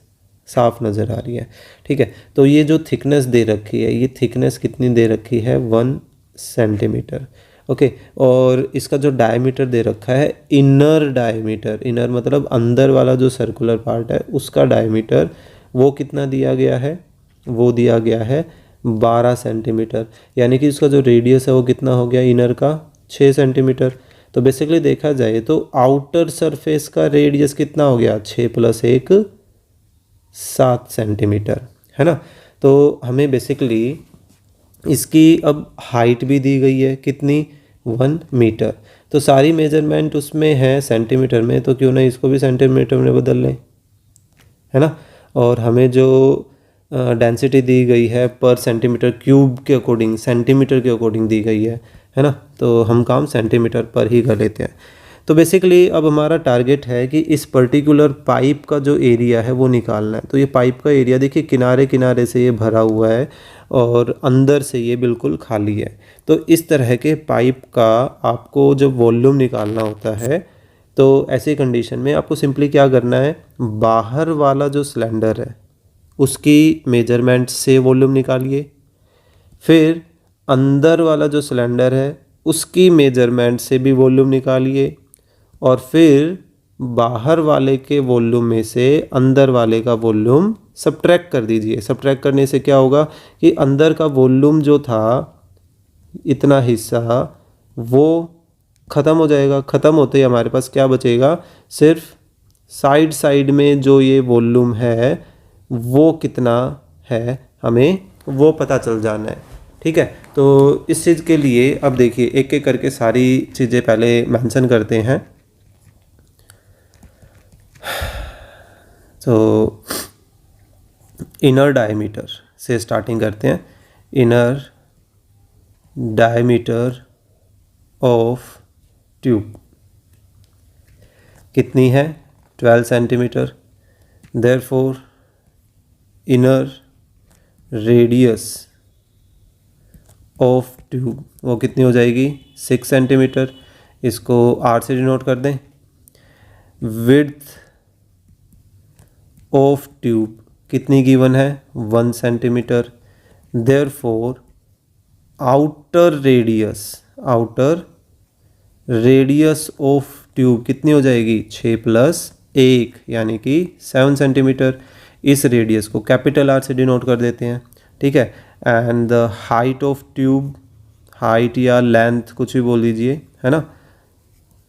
साफ नज़र आ रही है। ठीक है, तो ये जो थिकनेस दे रखी है, ये थिकनेस कितनी दे रखी है? 1 सेंटीमीटर। ओके, और इसका जो डायमीटर दे रखा है, इनर डायमीटर, इनर मतलब अंदर वाला जो सर्कुलर पार्ट है उसका डायमीटर, वो कितना दिया गया है? वो दिया गया है 12 सेंटीमीटर, यानी कि इसका जो रेडियस है वो कितना हो गया इनर का? 6 सेंटीमीटर। तो बेसिकली देखा जाए तो आउटर सरफेस का रेडियस कितना हो गया? 6 + 1 7 सेंटीमीटर, है ना। तो हमें बेसिकली इसकी अब हाइट भी दी गई है, कितनी? 1 मीटर। तो सारी मेजरमेंट उसमें है सेंटीमीटर में, तो क्यों ना इसको भी सेंटीमीटर में बदल लें, है ना। और हमें जो डेंसिटी दी गई है पर सेंटीमीटर क्यूब के अकॉर्डिंग, सेंटीमीटर के अकॉर्डिंग दी गई है ना, तो हम काम सेंटीमीटर पर ही कर लेते हैं। तो बेसिकली अब हमारा टारगेट है कि इस पर्टिकुलर पाइप का जो एरिया है वो निकालना है। तो ये पाइप का एरिया देखिए, किनारे किनारे से ये भरा हुआ है और अंदर से ये बिल्कुल खाली है। तो इस तरह के पाइप का आपको जब वॉल्यूम निकालना होता है, तो ऐसी कंडीशन में आपको सिंपली क्या करना है, बाहर वाला जो सिलेंडर है उसकी मेजरमेंट से वॉल्यूम निकालिए, फिर अंदर वाला जो सिलेंडर है उसकी मेजरमेंट से भी वॉल्यूम निकालिए, और फिर बाहर वाले के वॉल्यूम में से अंदर वाले का वॉल्यूम सब्ट्रैक्ट कर दीजिए। सब्ट्रैक्ट करने से क्या होगा कि अंदर का वॉल्यूम जो था, इतना हिस्सा, वो ख़त्म हो जाएगा। ख़त्म होते ही हमारे पास क्या बचेगा? सिर्फ साइड साइड में जो ये वॉल्यूम है वो कितना है, हमें वो पता चल जाना है। ठीक है, तो इस चीज़ के लिए अब देखिए एक एक करके सारी चीज़ें पहले मेंशन करते हैं। तो इनर डायमीटर से स्टार्टिंग करते हैं। इनर डायमीटर ऑफ ट्यूब कितनी है? 12 centimetre. Therefore inner radius of tube वो कितनी हो जाएगी? 6 सेंटीमीटर। इसको R से डिनोट कर दें। विड्थ ऑफ ट्यूब कितनी गिवन है? 1 centimetre. Therefore outer radius of tube कितनी हो जाएगी? 6 + 1 यानी कि 7 सेंटीमीटर। इस रेडियस को कैपिटल R से डिनोट कर देते हैं। ठीक है, and the height of tube, height या लेंथ कुछ भी बोल दीजिए, है ना।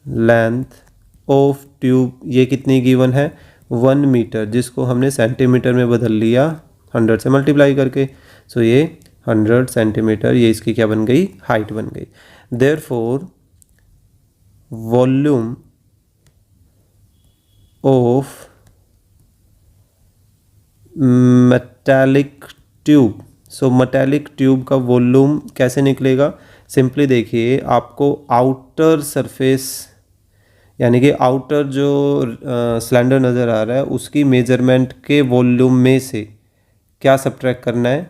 लेंथ ऑफ ट्यूब ये कितनी गिवन है? 1 मीटर, जिसको हमने सेंटीमीटर में बदल लिया 100 से मल्टीप्लाई करके। सो ये 100 सेंटीमीटर, ये इसकी क्या बन गई? हाइट बन गई। Therefore volume of metallic tube. So metallic tube का वॉल्यूम कैसे निकलेगा? सिंपली देखिए, आपको आउटर सरफेस यानी कि आउटर जो सिलेंडर नज़र आ रहा है उसकी मेजरमेंट के वॉल्यूम में से क्या सब्ट्रैक्ट करना है?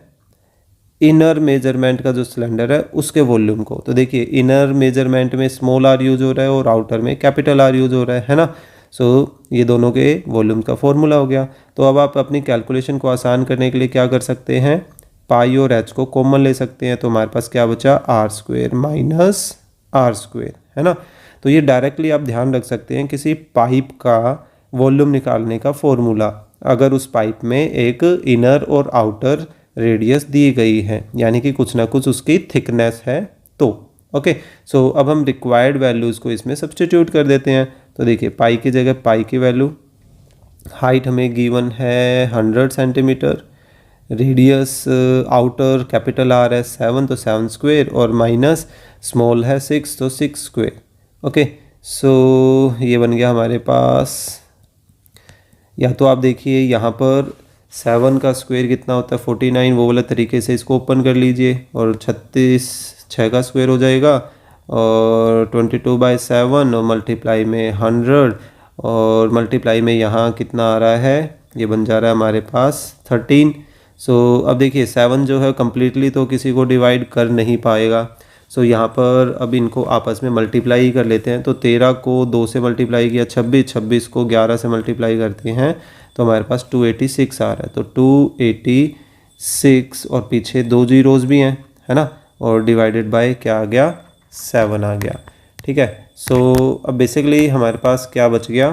इनर मेजरमेंट का जो सिलेंडर है उसके वॉल्यूम को। तो देखिए इनर मेजरमेंट में स्मॉल r यूज हो रहा है और आउटर में कैपिटल R यूज हो रहा है ना। सो ये दोनों के वॉल्यूम का फॉर्मूला हो गया। तो अब आप अपनी कैलकुलेशन को आसान करने के लिए क्या कर सकते हैं? पाई और h को कॉमन ले सकते हैं, तो हमारे पास क्या बचा? r² - r², है ना। तो ये डायरेक्टली आप ध्यान रख सकते हैं किसी पाइप का वॉल्यूम निकालने का फॉर्मूला, अगर उस पाइप में एक इनर और आउटर रेडियस दी गई है, यानी कि कुछ ना कुछ उसकी थिकनेस है। तो ओके, सो अब हम रिक्वायर्ड वैल्यूज़ को इसमें सब्स्टिट्यूट कर देते हैं। तो देखिए पाई की जगह पाई की वैल्यू, हाइट हमें गिवन है 100 centimetre, radius outer capital R है 7 तो 7 स्क्वेयर, और माइनस स्मॉल है 6 तो 6 स्क्वेयर। ओके, सो ये बन गया हमारे पास। या तो आप देखिए यहाँ पर 7 का स्क्वायर कितना होता है 49, वो वाला तरीके से इसको ओपन कर लीजिए, और 36 6 का स्क्वायर हो जाएगा, और 22/7 और मल्टीप्लाई में 100, और मल्टीप्लाई में यहाँ कितना आ रहा है, ये बन जा रहा है हमारे पास 13। सो अब देखिए 7 जो है कम्प्लीटली तो किसी को डिवाइड कर नहीं पाएगा। सो यहाँ पर अब इनको आपस में मल्टीप्लाई कर लेते हैं। तो 13 को 2 से मल्टीप्लाई किया 26, 26 को 11 से मल्टीप्लाई करते हैं तो हमारे पास 286 आ रहा है। तो 286 और पीछे 2 जीरोज़ भी हैं, है ना, और डिवाइडेड बाय क्या आ गया, 7 आ गया। ठीक है, सो अब बेसिकली हमारे पास क्या बच गया,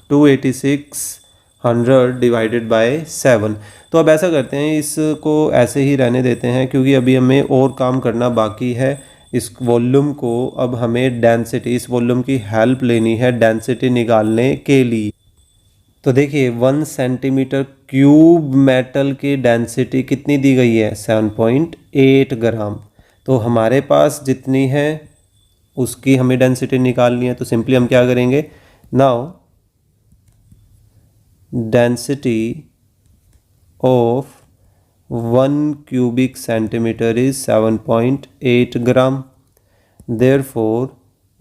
286 100 डिवाइडेड बाय 7। तो अब ऐसा करते हैं, इसको ऐसे ही रहने देते हैं क्योंकि अभी हमें और काम करना बाकी है। इस वॉल्यूम को अब हमें डेंसिटी, इस वॉल्यूम की हेल्प लेनी है डेंसिटी निकालने के लिए। तो देखिए 1 सेंटीमीटर क्यूब मेटल की डेंसिटी कितनी दी गई है, 7.8 ग्राम। तो हमारे पास जितनी है उसकी हमें डेंसिटी निकालनी है। तो सिंपली हम क्या करेंगे, now density of 1 cubic centimeter is 7.8 gram. Therefore,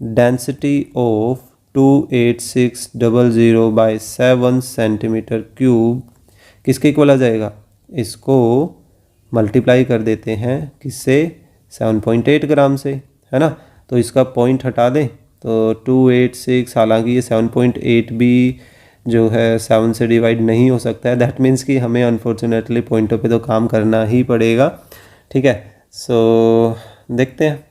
density of 28600 by 7 centimetre cube किसके इक्वल आ जाएगा, इसको मल्टीप्लाई कर देते हैं किससे, 7.8 ग्राम से, है ना। तो इसका पॉइंट हटा दें तो 286, हालांकि ये 7.8 भी जो है 7 से डिवाइड नहीं हो सकता है। दैट मीन्स कि हमें अनफॉर्चुनेटली पॉइंटों पे तो काम करना ही पड़ेगा। ठीक है, सो देखते हैं।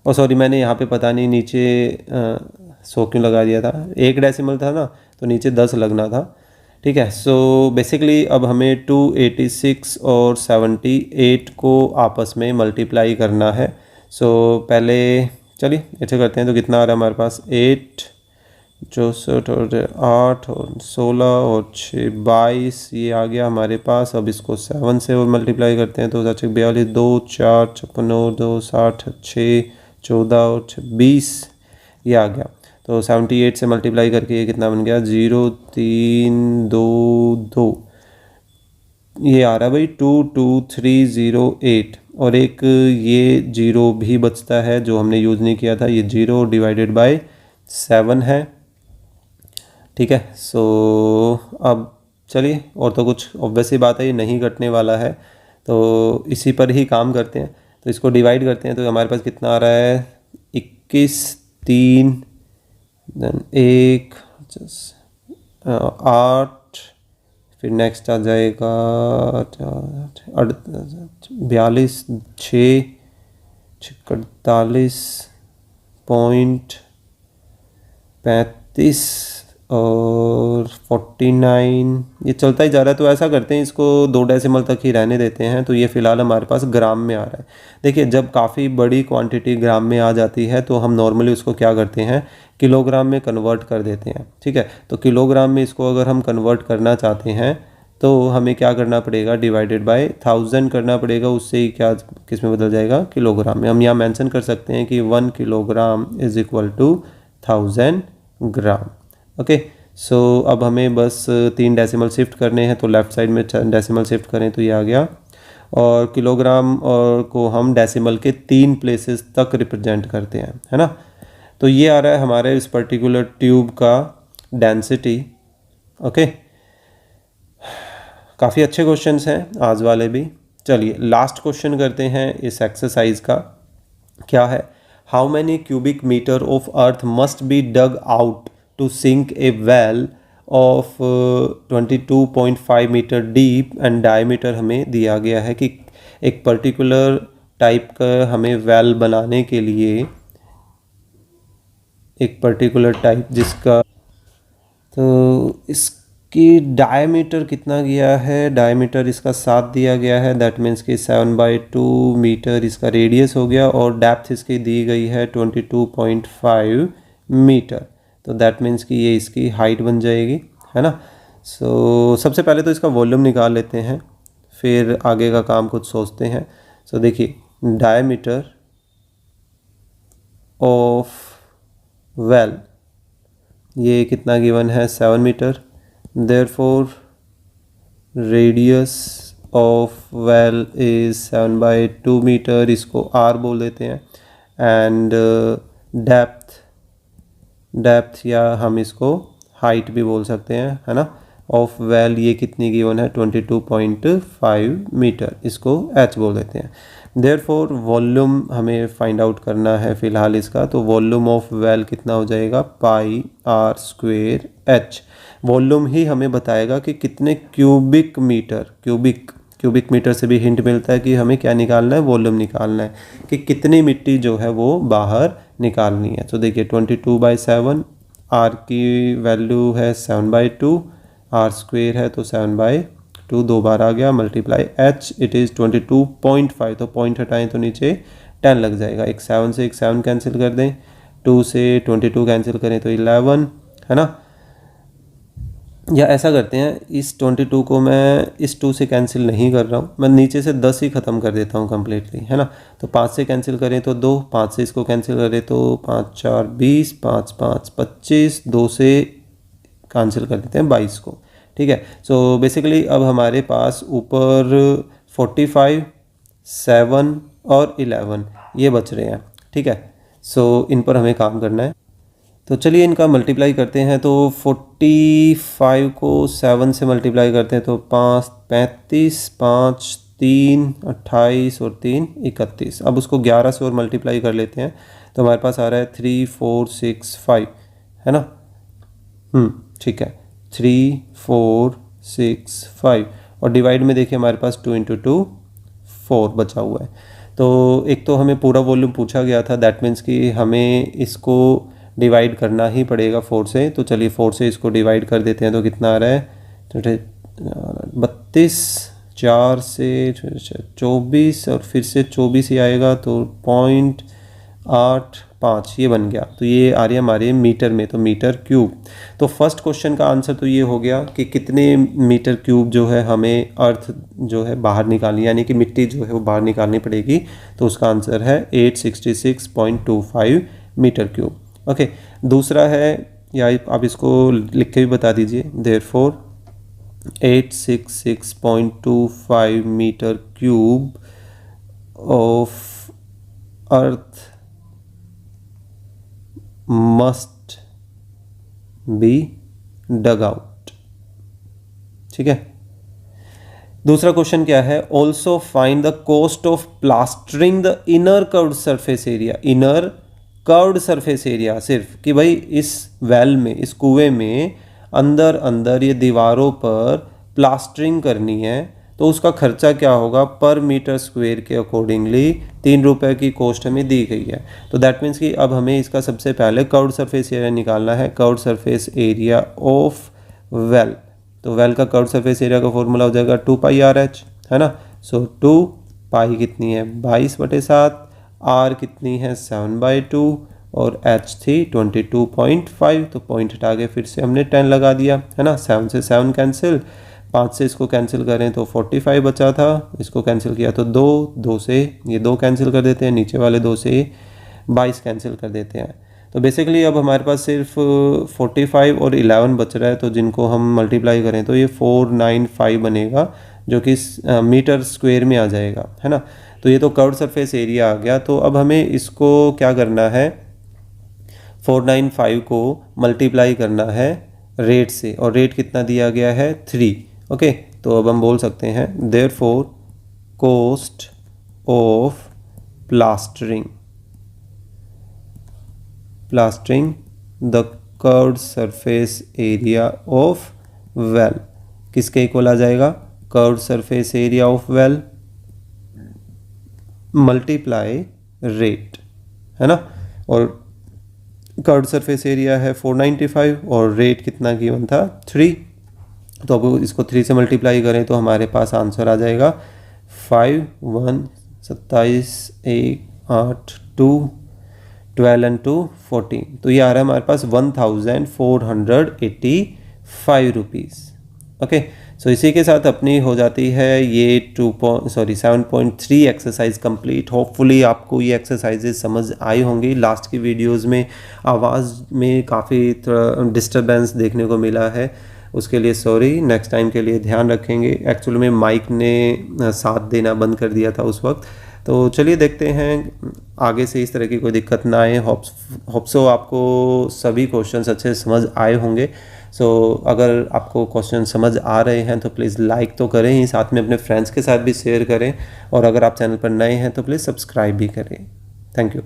और सॉरी, मैंने यहाँ पे पता नहीं नीचे 100 क्यों लगा दिया था, 1 डेसिमल था ना तो नीचे 10 लगना था। ठीक है, सो बेसिकली अब हमें 286 और 78 को आपस में मल्टीप्लाई करना है। सो पहले चलिए ऐसे करते हैं। तो कितना आ रहा है हमारे पास, 8 64 और 8 और 16 और 6 22, ये आ गया हमारे पास। अब इसको 7 से और मल्टीप्लाई करते हैं तो 42, 2 4 56 और 2 60, 6 14 और 26, ये आ गया। तो 78 से मल्टीप्लाई करके ये कितना बन गया, 0322, ये आ रहा है भाई 22308। और एक ये जीरो भी बचता है जो हमने यूज़ नहीं किया था, ये 0 डिवाइडेड बाय 7 है। ठीक है, सो अब चलिए, और तो कुछ ऑब्वियसली बात है ये नहीं कटने वाला है, तो इसी पर ही काम करते हैं। तो इसको डिवाइड करते हैं तो हमारे पास कितना आ रहा है, 21 3 देन 1 8, फिर नेक्स्ट आ जाएगा 42 6 48.35 और 49, ये चलता ही जा रहा है। तो ऐसा करते हैं, इसको 2 डेसिमल तक ही रहने देते हैं। तो ये फ़िलहाल हमारे पास ग्राम में आ रहा है। देखिए जब काफ़ी बड़ी क्वांटिटी ग्राम में आ जाती है तो हम नॉर्मली उसको क्या करते हैं, किलोग्राम में कन्वर्ट कर देते हैं। ठीक है, तो किलोग्राम में इसको अगर हम कन्वर्ट करना चाहते हैं तो हमें क्या करना पड़ेगा, डिवाइडेड बाय 1000 करना पड़ेगा। उससे ही क्या किस में बदल जाएगा, किलोग्राम में। हम यहाँ मेंशन कर सकते हैं कि 1 kilogram is equal to 1000 gram. Okay, so अब हमें बस 3 डेसिमल शिफ्ट करने हैं। तो लेफ़्ट साइड में डेसिमल शिफ्ट करें तो ये आ गया। और किलोग्राम और को हम डेसिमल के 3 प्लेसेस तक रिप्रेजेंट करते हैं, है ना। तो ये आ रहा है हमारे इस पर्टिकुलर ट्यूब का डेंसिटी। ओके, काफ़ी अच्छे क्वेश्चंस हैं आज वाले भी। चलिए लास्ट क्वेश्चन करते हैं इस एक्सरसाइज का। क्या है, how many cubic metre of earth must be dug out to sink a well of 22.5 metre deep and diameter हमें दिया गया है कि एक पर्टिकुलर टाइप का हमें वेल बनाने के लिए, एक पर्टिकुलर टाइप जिसका, तो कि डायमीटर कितना गया है, डायमीटर इसका 7 दिया गया है, दैट मीन्स कि 7/2 मीटर इसका रेडियस हो गया, और डेप्थ इसकी दी गई है 22.5 मीटर। तो दैट मीन्स कि ये इसकी हाइट बन जाएगी, है ना। सो सबसे पहले तो इसका वॉल्यूम निकाल लेते हैं, फिर आगे का काम कुछ सोचते हैं। सो देखिए, डायमीटर ऑफ वेल ये कितना गिवन है, 7 metre. Therefore radius of well is 7/2 metre, इसको आर बोल देते हैं। एंड डेप्थ या हम इसको हाइट भी बोल सकते हैं, है ना, ऑफ वेल ये कितनी गिवन है, 22.5 मीटर, इसको एच बोल देते हैं। देयरफॉर वॉल्यूम हमें फाइंड आउट करना है फ़िलहाल इसका, तो वॉल्यूम ऑफ वेल कितना हो जाएगा, πr² h। वॉल्यूम ही हमें बताएगा कि कितने क्यूबिक मीटर से भी हिंट मिलता है कि हमें क्या निकालना है, वॉल्यूम निकालना है, कि कितनी मिट्टी जो है वो बाहर निकालनी है। तो देखिए 22/7, आर की वैल्यू है 7/2, r² है तो 7/2 दो बार आ गया, मल्टीप्लाई h इट इज़ 22.5, तो पॉइंट हटाएं तो नीचे 10 लग जाएगा। एक 7 से एक 7 कैंसिल कर दें, 2 से 22 कैंसिल करें तो 11, है ना। या ऐसा करते हैं, इस 22 को मैं इस 2 से कैंसिल नहीं कर रहा हूँ, मैं नीचे से 10 ही ख़त्म कर देता हूँ कम्प्लीटली, है ना। तो 5 से कैंसिल करें तो 2, 5 से इसको कैंसिल करें तो 5 4 20, 5 5 25, 2 से कैंसिल कर देते हैं 22 को, ठीक है। सो बेसिकली अब हमारे पास ऊपर 45, 7 और 11 ये बच रहे हैं, ठीक है। सो इन पर हमें काम करना है। तो चलिए इनका मल्टीप्लाई करते हैं। तो 45 को 7 से मल्टीप्लाई करते हैं तो 5 35, 5 3 28 और 3 31। अब उसको 11 से और मल्टीप्लाई कर लेते हैं तो हमारे पास आ रहा है 3 4 6 5, है ना। ठीक है, 3 4 6 5 और डिवाइड में देखिए हमारे पास 2 × 2 4 बचा हुआ है। तो एक तो हमें पूरा वॉल्यूम पूछा गया था, दैट मीन्स कि हमें इसको डिवाइड करना ही पड़ेगा 4 से। तो चलिए 4 से इसको डिवाइड कर देते हैं तो कितना आ रहा है, तो 32, 4 से 24 और फिर से 24 ही आएगा तो 0.85 ये बन गया। तो ये आ रही है हमारे मीटर में, तो मीटर क्यूब। तो फर्स्ट क्वेश्चन का आंसर तो ये हो गया कि कितने मीटर क्यूब जो है हमें अर्थ जो है बाहर निकालनी, यानी कि मिट्टी जो है वो बाहर निकालनी पड़ेगी। तो उसका आंसर है 866.25 मीटर क्यूब। ओके, दूसरा है, या आप इसको लिख के भी बता दीजिए, therefore 866.25 metre cube of earth must be dug out, ठीक है। दूसरा क्वेश्चन क्या है, also find the cost of plastering the inner curved surface area. Inner curved surface area, सिर्फ कि भाई इस वेल में, इस कुएं में अंदर अंदर ये दीवारों पर प्लास्टरिंग करनी है तो उसका खर्चा क्या होगा पर मीटर स्क्वायर के अकॉर्डिंगली 3 रुपये की कॉस्ट हमें दी गई है। तो दैट मीन्स कि अब हमें इसका सबसे पहले कर्व्ड सरफेस एरिया निकालना है, curved surface area of well. तो वेल का कर्व्ड सरफेस एरिया का फॉर्मूला हो जाएगा 2πRH, है ना। सो 2 पाई कितनी है 22/7, आर कितनी है 7/2 और एच थी 22.5। तो पॉइंट हटा के फिर से हमने 10 लगा दिया, है ना। 7 से 7 कैंसिल, 5 से इसको कैंसिल करें तो 45 बचा था, इसको कैंसिल किया तो 2 से ये 2 कैंसिल कर देते हैं, नीचे वाले 2 से 22 कैंसिल कर देते हैं। तो बेसिकली अब हमारे पास सिर्फ 45 और 11 बच रहा है, तो जिनको हम मल्टीप्लाई करें तो ये 495 बनेगा, जो कि मीटर स्क्वायर में आ जाएगा, है ना। तो ये तो कर्व्ड सरफेस एरिया आ गया। तो अब हमें इसको क्या करना है, 495 को मल्टीप्लाई करना है रेट से, और रेट कितना दिया गया है 3। ओके, तो अब हम बोल सकते हैं therefore cost of plastering the curved surface area of well किसके इक्वल आ जाएगा, curved surface area of well multiply rate, है ना। और कर्व्ड सरफेस एरिया है 495 और रेट कितना गिवन था 3। तो अब इसको 3 से मल्टीप्लाई करें तो हमारे पास आंसर आ जाएगा 5 1 27 1 8 2 12 एंड 2 14। तो ये आ रहा है हमारे पास 1485 रुपीज़। ओके, सो इसी के साथ अपनी हो जाती है ये 7.3 एक्सरसाइज कंप्लीट। होपफुली आपको ये एक्सरसाइजेज समझ आई होंगी। लास्ट की वीडियोस में आवाज़ में काफ़ी डिस्टरबेंस देखने को मिला है, उसके लिए सॉरी। नेक्स्ट टाइम के लिए ध्यान रखेंगे। एक्चुअल में माइक ने साथ देना बंद कर दिया था उस वक्त। तो चलिए देखते हैं आगे से इस तरह की कोई दिक्कत ना आए। होप्सो आपको सभी क्वेश्चंस अच्छे से समझ आए होंगे। सो अगर आपको क्वेश्चन समझ आ रहे हैं तो प्लीज़ लाइक तो करें ही, साथ में अपने फ्रेंड्स के साथ भी शेयर करें, और अगर आप चैनल पर नए हैं तो प्लीज़ सब्सक्राइब भी करें। Thank you.